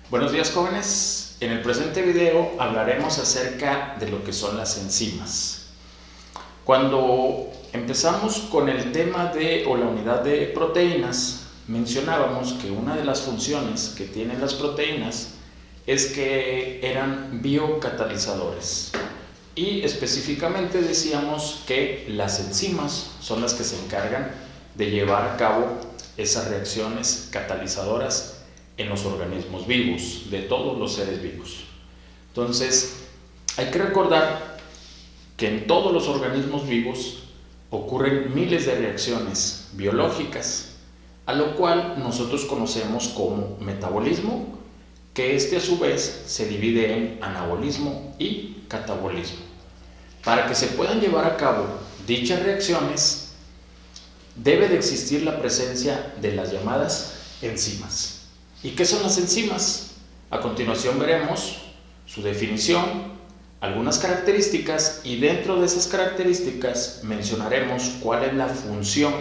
Buenos días, jóvenes. En el presente video hablaremos acerca de lo que son las enzimas. Cuando empezamos con el tema o la unidad de proteínas, mencionábamos que una de las funciones que tienen las proteínas es que eran biocatalizadores. Y específicamente decíamos que las enzimas son las que se encargan de llevar a cabo esas reacciones catalizadoras en los organismos vivos, de todos los seres vivos. Entonces, hay que recordar que en todos los organismos vivos ocurren miles de reacciones biológicas, a lo cual nosotros conocemos como metabolismo, que a su vez se divide en anabolismo y catabolismo. Para que se puedan llevar a cabo dichas reacciones, debe de existir la presencia de las llamadas enzimas. ¿Y qué son las enzimas? A continuación veremos su definición, algunas características, y dentro de esas características mencionaremos cuál es la función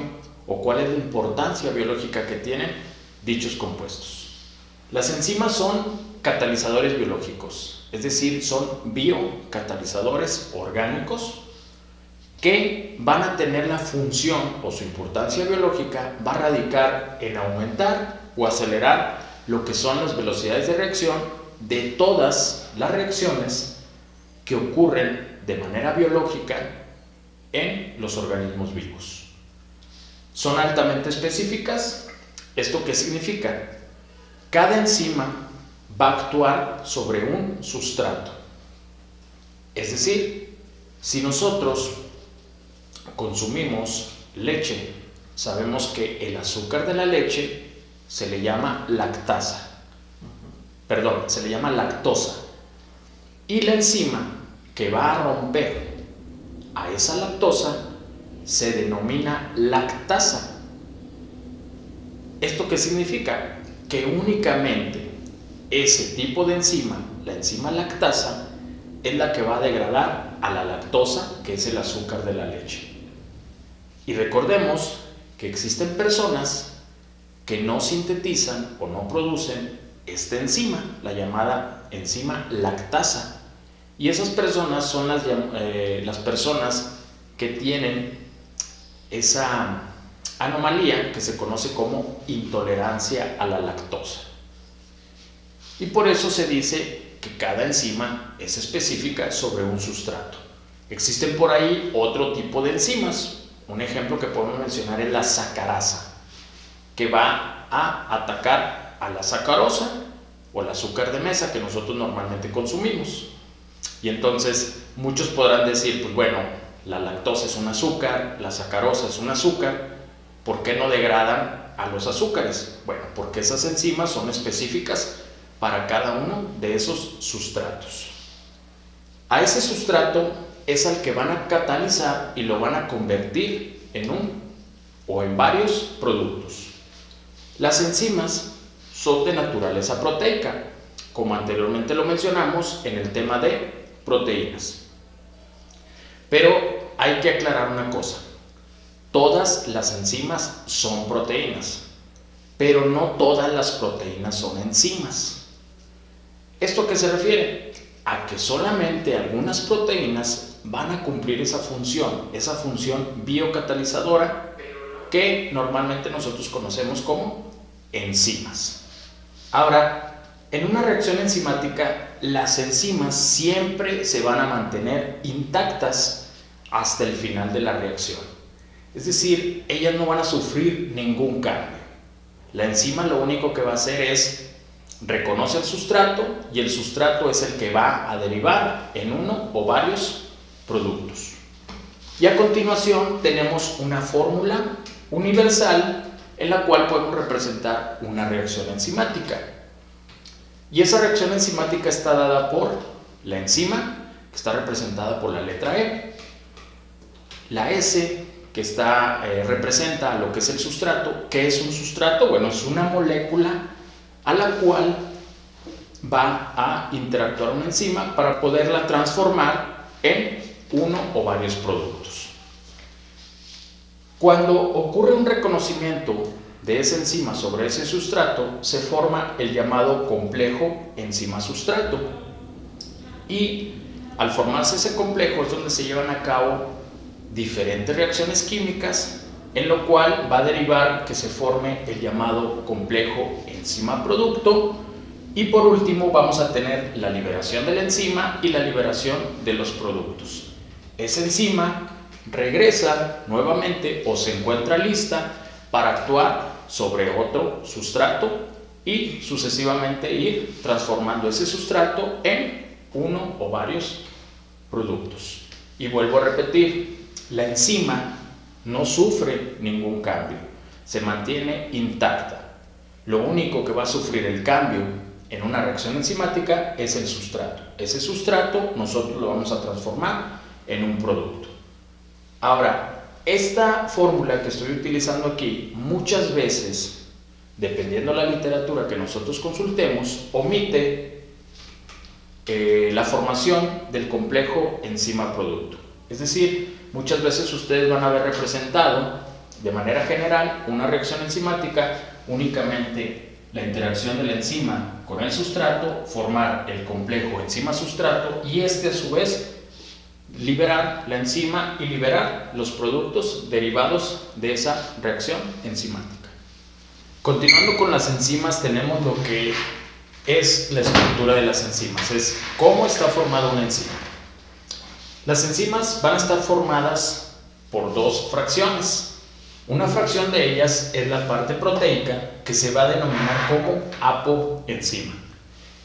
o cuál es la importancia biológica que tienen dichos compuestos. Las enzimas son catalizadores biológicos, es decir, son biocatalizadores orgánicos que van a tener la función o su importancia biológica va a radicar en aumentar o acelerar lo que son las velocidades de reacción de todas las reacciones que ocurren de manera biológica en los organismos vivos. Son altamente específicas. ¿Esto qué significa? Cada enzima va a actuar sobre un sustrato. Es decir, si nosotros consumimos leche, sabemos que el azúcar de la leche se le llama lactosa. Y la enzima que va a romper a esa lactosa se denomina lactasa. ¿Esto qué significa? Que únicamente ese tipo de enzima, la enzima lactasa, es la que va a degradar a la lactosa, que es el azúcar de la leche. Y recordemos que existen personas que no sintetizan o no producen esta enzima, la llamada enzima lactasa. Y esas personas son las personas que tienen esa anomalía que se conoce como intolerancia a la lactosa. Y por eso se dice que cada enzima es específica sobre un sustrato. Existen por ahí otro tipo de enzimas. Un ejemplo que podemos mencionar es la sacarasa, que va a atacar a la sacarosa o el azúcar de mesa que nosotros normalmente consumimos. Y entonces muchos podrán decir, pues bueno, la lactosa es un azúcar, la sacarosa es un azúcar, ¿por qué no degradan a los azúcares? Bueno, porque esas enzimas son específicas para cada uno de esos sustratos. A ese sustrato es al que van a catalizar y lo van a convertir en un o en varios productos. Las enzimas son de naturaleza proteica, como anteriormente lo mencionamos en el tema de proteínas. Pero hay que aclarar una cosa: todas las enzimas son proteínas, pero no todas las proteínas son enzimas. ¿Esto a qué se refiere? A que solamente algunas proteínas van a cumplir esa función biocatalizadora que normalmente nosotros conocemos como enzimas. Ahora, en una reacción enzimática, las enzimas siempre se van a mantener intactas hasta el final de la reacción. Es decir, ellas no van a sufrir ningún cambio. La enzima lo único que va a hacer es reconoce el sustrato, y el sustrato es el que va a derivar en uno o varios productos. Y a continuación tenemos una fórmula universal en la cual podemos representar una reacción enzimática. Y esa reacción enzimática está dada por la enzima, que está representada por la letra E, la S, que representa lo que es el sustrato. ¿Qué es un sustrato? Bueno, es una molécula a la cual va a interactuar una enzima para poderla transformar en uno o varios productos. Cuando ocurre un reconocimiento de esa enzima sobre ese sustrato, se forma el llamado complejo enzima-sustrato. Y al formarse ese complejo es donde se llevan a cabo diferentes reacciones químicas, en lo cual va a derivar que se forme el llamado complejo enzima-producto. Y por último vamos a tener la liberación de la enzima y la liberación de los productos. Esa enzima regresa nuevamente o se encuentra lista para actuar sobre otro sustrato y sucesivamente ir transformando ese sustrato en uno o varios productos. Y vuelvo a repetir, la enzima no sufre ningún cambio, se mantiene intacta. Lo único que va a sufrir el cambio en una reacción enzimática es el sustrato. Ese sustrato nosotros lo vamos a transformar en un producto. Ahora, esta fórmula que estoy utilizando aquí muchas veces, dependiendo de la literatura que nosotros consultemos, omite la formación del complejo enzima-producto. Es decir, muchas veces ustedes van a ver representado de manera general una reacción enzimática únicamente la interacción de la enzima con el sustrato, formar el complejo enzima-sustrato y a su vez liberar la enzima y liberar los productos derivados de esa reacción enzimática. Continuando con las enzimas, tenemos lo que es la estructura de las enzimas, es cómo está formada una enzima. Las enzimas van a estar formadas por dos fracciones. Una fracción de ellas es la parte proteica, que se va a denominar como apoenzima,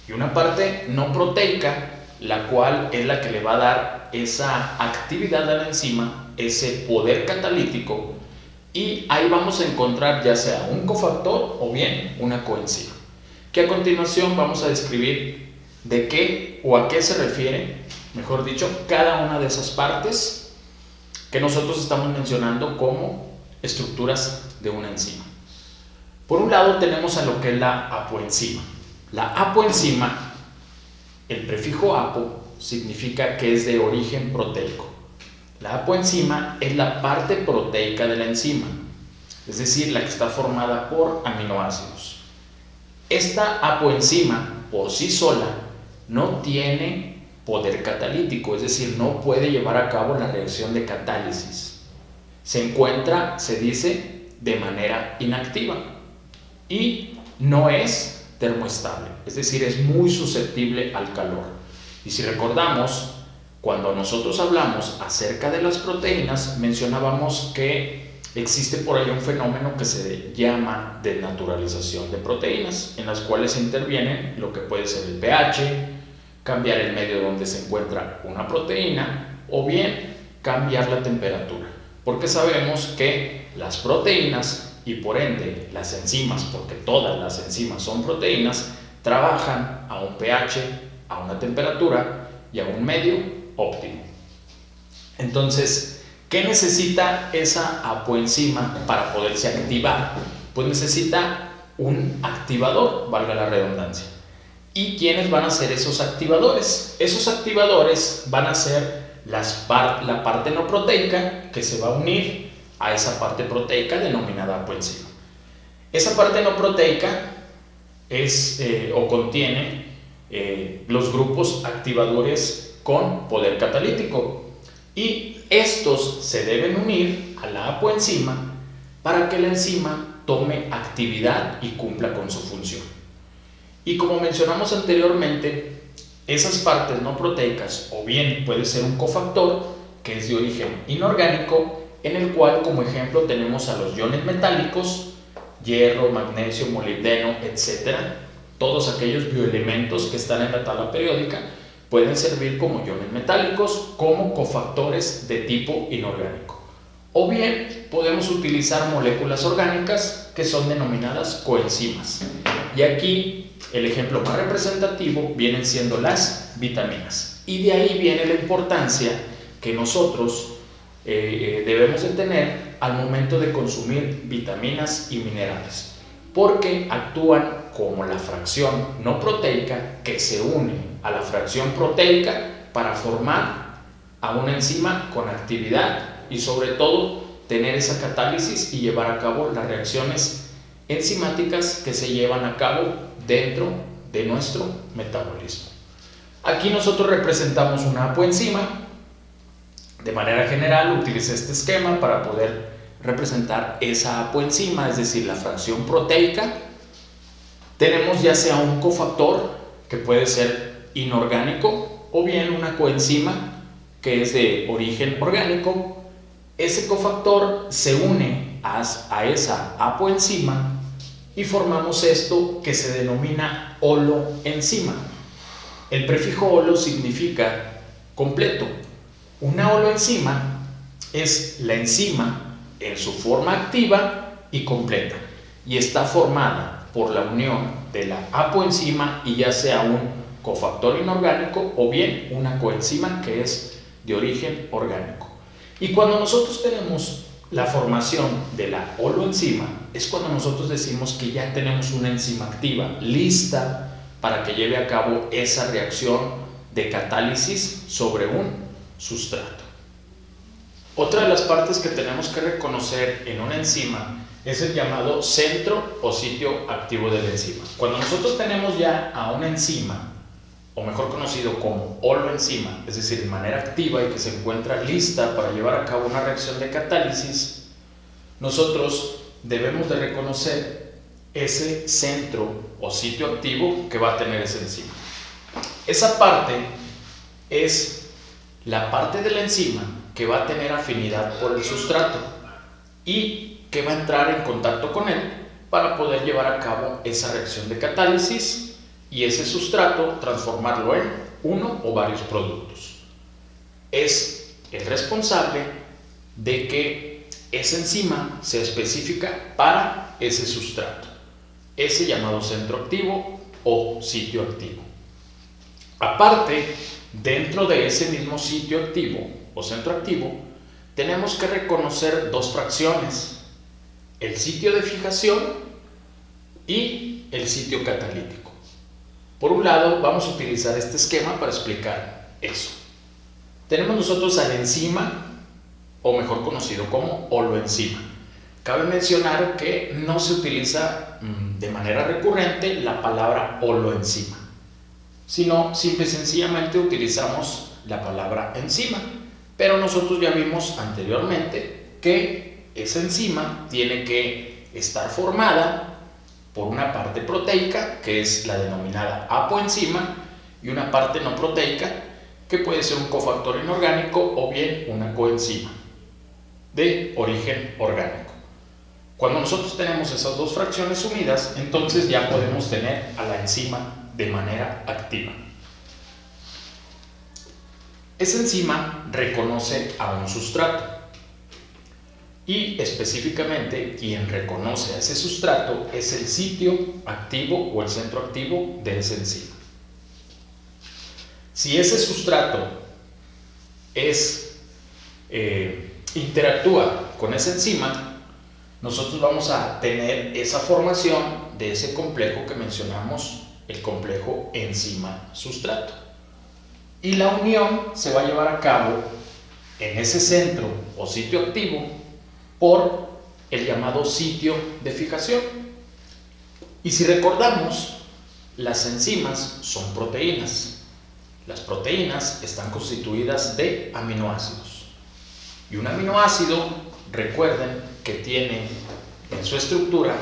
y una parte no proteica, la cual es la que le va a dar esa actividad a la enzima, ese poder catalítico, y ahí vamos a encontrar ya sea un cofactor o bien una coenzima, que a continuación vamos a describir de qué o a qué se refiere, mejor dicho, cada una de esas partes que nosotros estamos mencionando como estructuras de una enzima. Por un lado tenemos a lo que es la apoenzima. La apoenzima, el prefijo apo significa que es de origen proteico. La apoenzima es la parte proteica de la enzima, es decir, la que está formada por aminoácidos. Esta apoenzima por sí sola no tiene poder catalítico, es decir, no puede llevar a cabo la reacción de catálisis. Se encuentra, se dice, de manera inactiva y no es termoestable, es decir, es muy susceptible al calor. Y si recordamos, cuando nosotros hablamos acerca de las proteínas, mencionábamos que existe por ahí un fenómeno que se llama desnaturalización de proteínas, en las cuales intervienen lo que puede ser el pH, cambiar el medio donde se encuentra una proteína o bien cambiar la temperatura. Porque sabemos que las proteínas y por ende las enzimas, porque todas las enzimas son proteínas, trabajan a un pH, a una temperatura y a un medio óptimo. Entonces, ¿qué necesita esa apoenzima para poderse activar? Pues necesita un activador, valga la redundancia. ¿Y quiénes van a ser esos activadores? Esos activadores van a ser la parte no proteica, que se va a unir a esa parte proteica denominada apoenzima. Esa parte no proteica es o contiene los grupos activadores con poder catalítico, y estos se deben unir a la apoenzima para que la enzima tome actividad y cumpla con su función. Y como mencionamos anteriormente, esas partes no proteicas, o bien puede ser un cofactor que es de origen inorgánico, en el cual como ejemplo tenemos a los iones metálicos, hierro, magnesio, molibdeno, etc. Todos aquellos bioelementos que están en la tabla periódica pueden servir como iones metálicos, como cofactores de tipo inorgánico. O bien podemos utilizar moléculas orgánicas que son denominadas coenzimas. Y aquí el ejemplo más representativo vienen siendo las vitaminas. Y de ahí viene la importancia que nosotros debemos de tener al momento de consumir vitaminas y minerales, porque actúan como la fracción no proteica que se une a la fracción proteica para formar a una enzima con actividad y sobre todo tener esa catálisis y llevar a cabo las reacciones enzimáticas que se llevan a cabo dentro de nuestro metabolismo. Aquí nosotros representamos una apoenzima. De manera general utilicé este esquema para poder representar esa apoenzima, es decir, la fracción proteica. Tenemos ya sea un cofactor que puede ser inorgánico o bien una coenzima que es de origen orgánico. Ese cofactor se une a esa apoenzima y formamos esto que se denomina holoenzima. El prefijo holo significa completo. Una holoenzima es la enzima en su forma activa y completa y está formada por la unión de la apoenzima y ya sea un cofactor inorgánico o bien una coenzima que es de origen orgánico. Y cuando nosotros tenemos la formación de la holoenzima es cuando nosotros decimos que ya tenemos una enzima activa lista para que lleve a cabo esa reacción de catálisis sobre un sustrato. Otra de las partes que tenemos que reconocer en una enzima es el llamado centro o sitio activo de la enzima. Cuando nosotros tenemos ya a una enzima, o mejor conocido como holoenzima, es decir, de manera activa y que se encuentra lista para llevar a cabo una reacción de catálisis, nosotros debemos de reconocer ese centro o sitio activo que va a tener esa enzima. Esa parte es la parte de la enzima que va a tener afinidad por el sustrato y que va a entrar en contacto con él para poder llevar a cabo esa reacción de catálisis y ese sustrato transformarlo en uno o varios productos. Es el responsable de que esa enzima sea específica para ese sustrato, ese llamado centro activo o sitio activo. Aparte, dentro de ese mismo sitio activo o centro activo, tenemos que reconocer dos fracciones: el sitio de fijación y el sitio catalítico. Por un lado, vamos a utilizar este esquema para explicar eso. Tenemos nosotros a la enzima, o mejor conocido como holoenzima. Cabe mencionar que no se utiliza de manera recurrente la palabra holoenzima, sino simple y sencillamente utilizamos la palabra enzima. Pero nosotros ya vimos anteriormente que esa enzima tiene que estar formada por una parte proteica, que es la denominada apoenzima, y una parte no proteica, que puede ser un cofactor inorgánico o bien una coenzima de origen orgánico. Cuando nosotros tenemos esas dos fracciones unidas, entonces ya podemos tener a la enzima de manera activa. Esa enzima reconoce a un sustrato y específicamente quien reconoce a ese sustrato es el sitio activo o el centro activo de esa enzima. Si ese sustrato interactúa con esa enzima, nosotros vamos a tener esa formación de ese complejo que mencionamos, el complejo enzima-sustrato. Y la unión se va a llevar a cabo en ese centro o sitio activo por el llamado sitio de fijación. Y si recordamos, las enzimas son proteínas. Las proteínas están constituidas de aminoácidos. Y un aminoácido, recuerden que tiene en su estructura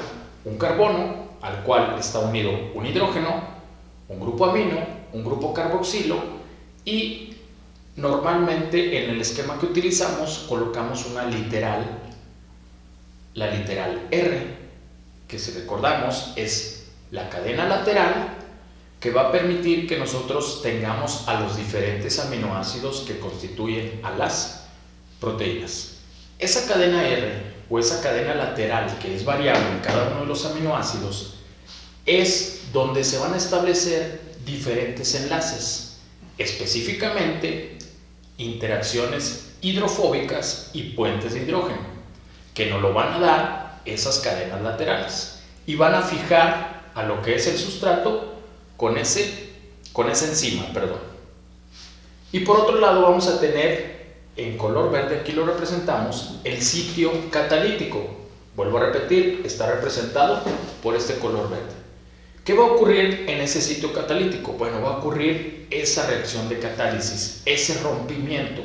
un carbono al cual está unido un hidrógeno, un grupo amino, un grupo carboxilo y normalmente en el esquema que utilizamos colocamos una literal, la literal R, que si recordamos es la cadena lateral que va a permitir que nosotros tengamos a los diferentes aminoácidos que constituyen a las proteínas. Esa cadena R o esa cadena lateral que es variable en cada uno de los aminoácidos es donde se van a establecer diferentes enlaces, específicamente interacciones hidrofóbicas y puentes de hidrógeno, que nos lo van a dar esas cadenas laterales y van a fijar a lo que es el sustrato con esa enzima, Y por otro lado vamos a tener en color verde, aquí lo representamos, el sitio catalítico Vuelvo a repetir, está representado por este color verde. ¿Qué va a ocurrir en ese sitio catalítico? Bueno, va a ocurrir esa reacción de catálisis, ese rompimiento.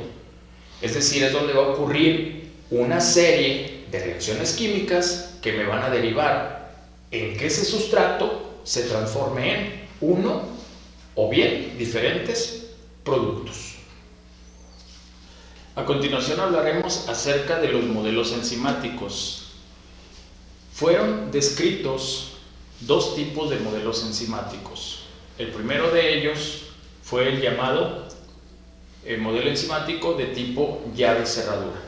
Es decir, es donde va a ocurrir una serie de reacciones químicas que me van a derivar en que ese sustrato se transforme en uno o bien diferentes productos. A continuación hablaremos acerca de los modelos enzimáticos. Fueron descritos dos tipos de modelos enzimáticos. El primero de ellos fue el llamado modelo enzimático de tipo llave-cerradura.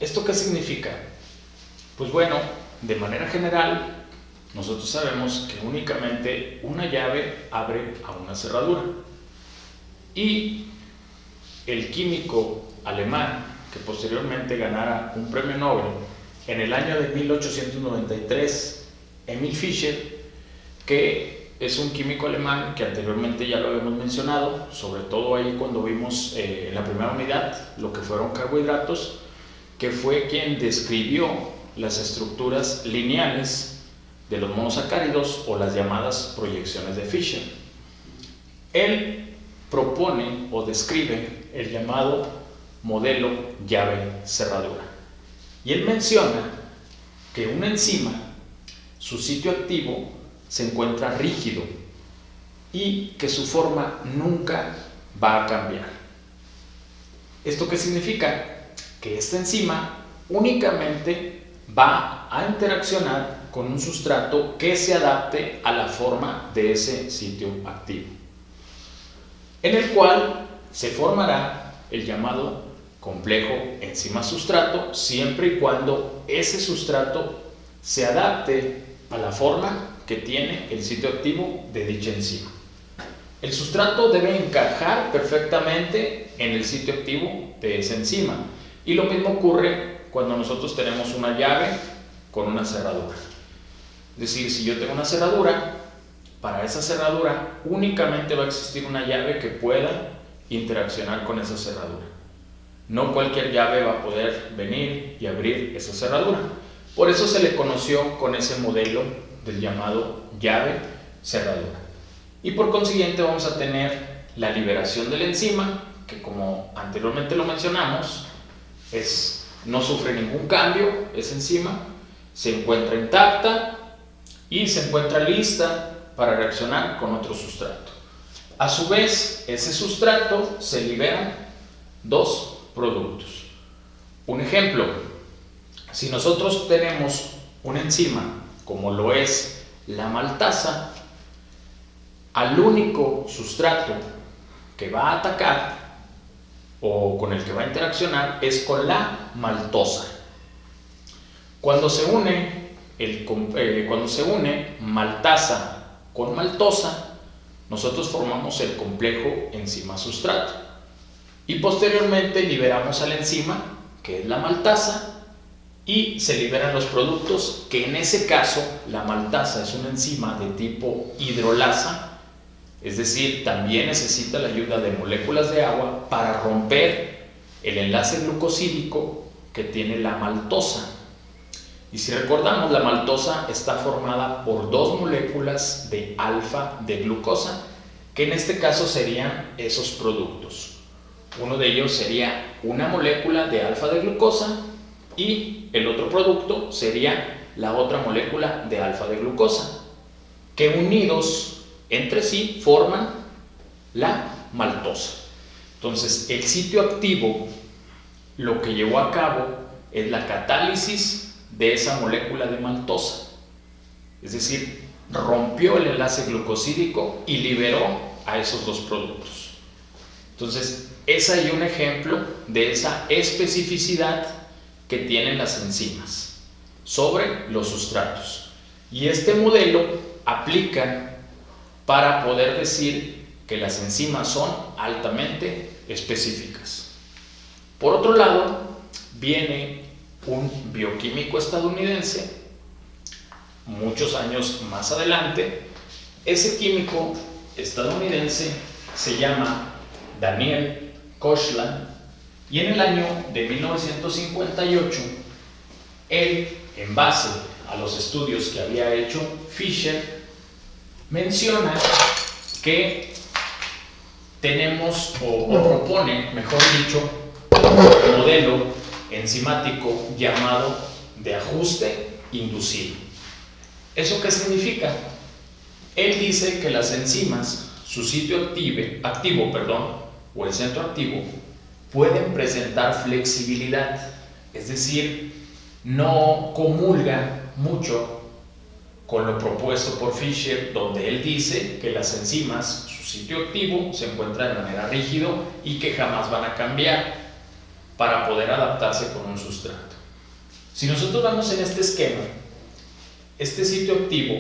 ¿Esto qué significa? Pues bueno, de manera general, nosotros sabemos que únicamente una llave abre a una cerradura. Y el químico alemán, que posteriormente ganara un premio Nobel en el año de 1893, Emil Fischer, que es un químico alemán que anteriormente ya lo habíamos mencionado, sobre todo ahí cuando vimos en la primera unidad lo que fueron carbohidratos, que fue quien describió las estructuras lineales de los monosacáridos o las llamadas proyecciones de Fischer. Él propone o describe el llamado modelo llave-cerradura. Y él menciona que una enzima, su sitio activo, se encuentra rígido y que su forma nunca va a cambiar. ¿Esto qué significa? Que esta enzima únicamente va a interaccionar con un sustrato que se adapte a la forma de ese sitio activo, en el cual se formará el llamado complejo enzima-sustrato siempre y cuando ese sustrato se adapte a la forma que tiene el sitio activo de dicha enzima. El sustrato debe encajar perfectamente en el sitio activo de esa enzima. Y lo mismo ocurre cuando nosotros tenemos una llave con una cerradura. Es decir, si yo tengo una cerradura, para esa cerradura únicamente va a existir una llave que pueda interaccionar con esa cerradura. No cualquier llave va a poder venir y abrir esa cerradura. Por eso se le conoció con ese modelo del llamado llave-cerradura. Y por consiguiente vamos a tener la liberación de la enzima, que como anteriormente lo mencionamos, no sufre ningún cambio, esa enzima se encuentra intacta y se encuentra lista para reaccionar con otro sustrato. A su vez, ese sustrato se liberan dos productos. Un ejemplo, si nosotros tenemos una enzima como lo es la maltasa, al único sustrato que va a atacar o con el que va a interaccionar es con la maltosa. Cuando se une maltasa con maltosa, nosotros formamos el complejo enzima-sustrato y posteriormente liberamos a la enzima, que es la maltasa, y se liberan los productos, que en ese caso la maltasa es una enzima de tipo hidrolasa. Es decir, también necesita la ayuda de moléculas de agua para romper el enlace glucosídico que tiene la maltosa. Y si recordamos, la maltosa está formada por dos moléculas de alfa de glucosa, que en este caso serían esos productos. Uno de ellos sería una molécula de alfa de glucosa y el otro producto sería la otra molécula de alfa de glucosa, que unidos entre sí forman la maltosa. Entonces, el sitio activo lo que llevó a cabo es la catálisis de esa molécula de maltosa. Es decir, rompió el enlace glucosídico y liberó a esos dos productos. Entonces, es ahí un ejemplo de esa especificidad que tienen las enzimas sobre los sustratos. Y este modelo aplica para poder decir que las enzimas son altamente específicas. Por otro lado, viene un bioquímico estadounidense, muchos años más adelante. Ese químico estadounidense se llama Daniel Koshland, y en el año de 1958 él en base a los estudios que había hecho Fischer, menciona que tenemos o propone, mejor dicho, un modelo enzimático llamado de ajuste inducido. ¿Eso qué significa? Él dice que las enzimas, su sitio activo, o el centro activo, pueden presentar flexibilidad, es decir, no comulga mucho con lo propuesto por Fischer, donde él dice que las enzimas, su sitio activo, se encuentra de manera rígida y que jamás van a cambiar para poder adaptarse con un sustrato. Si nosotros vemos en este esquema, este sitio activo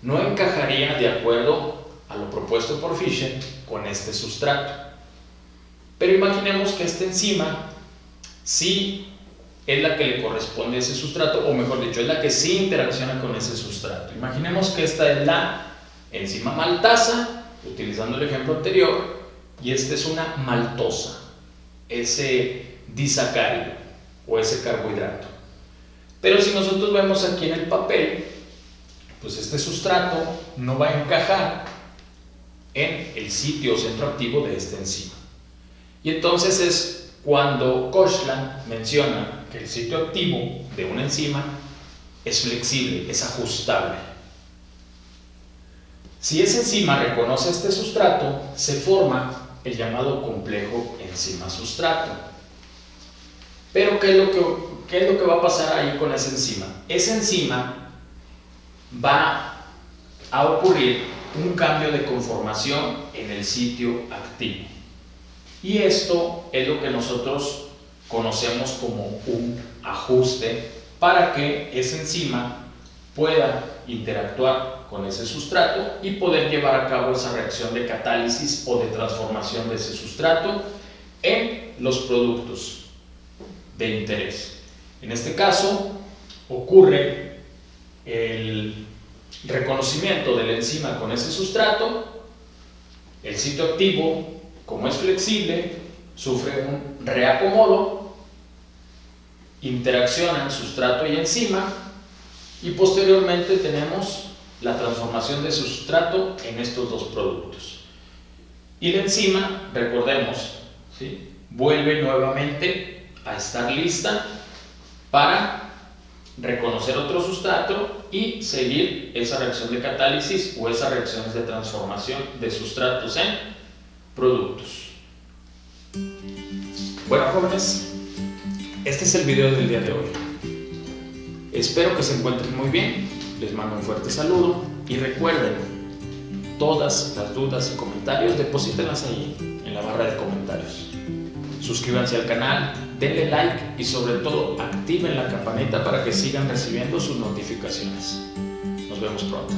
no encajaría de acuerdo a lo propuesto por Fischer con este sustrato. Pero imaginemos que esta enzima sí es la que le corresponde a ese sustrato, o mejor dicho, es la que sí interacciona con ese sustrato. Imaginemos que esta es la enzima maltasa, utilizando el ejemplo anterior, y esta es una maltosa, ese disacárido o ese carbohidrato. Pero si nosotros vemos aquí en el papel, pues este sustrato no va a encajar en el sitio o centro activo de esta enzima. Y entonces es cuando Koshland menciona que el sitio activo de una enzima es flexible, es ajustable. Si esa enzima reconoce este sustrato, se forma el llamado complejo enzima-sustrato. Pero ¿qué es lo que va a pasar ahí con esa enzima? Esa enzima va a ocurrir un cambio de conformación en el sitio activo. Y esto es lo que nosotros conocemos como un ajuste para que esa enzima pueda interactuar con ese sustrato y poder llevar a cabo esa reacción de catálisis o de transformación de ese sustrato en los productos de interés. En este caso ocurre el reconocimiento de la enzima con ese sustrato, el sitio activo, como es flexible, sufre un reacomodo, interaccionan sustrato y enzima, y posteriormente tenemos la transformación de sustrato en estos dos productos. Y la enzima, recordemos, ¿sí?, vuelve nuevamente a estar lista para reconocer otro sustrato y seguir esa reacción de catálisis o esas reacciones de transformación de sustratos en productos. Bueno, jóvenes, este es el video del día de hoy. Espero que se encuentren muy bien. Les mando un fuerte saludo y recuerden, todas las dudas y comentarios deposítenlas ahí en la barra de comentarios. Suscríbanse al canal, denle like y sobre todo activen la campanita para que sigan recibiendo sus notificaciones. Nos vemos pronto.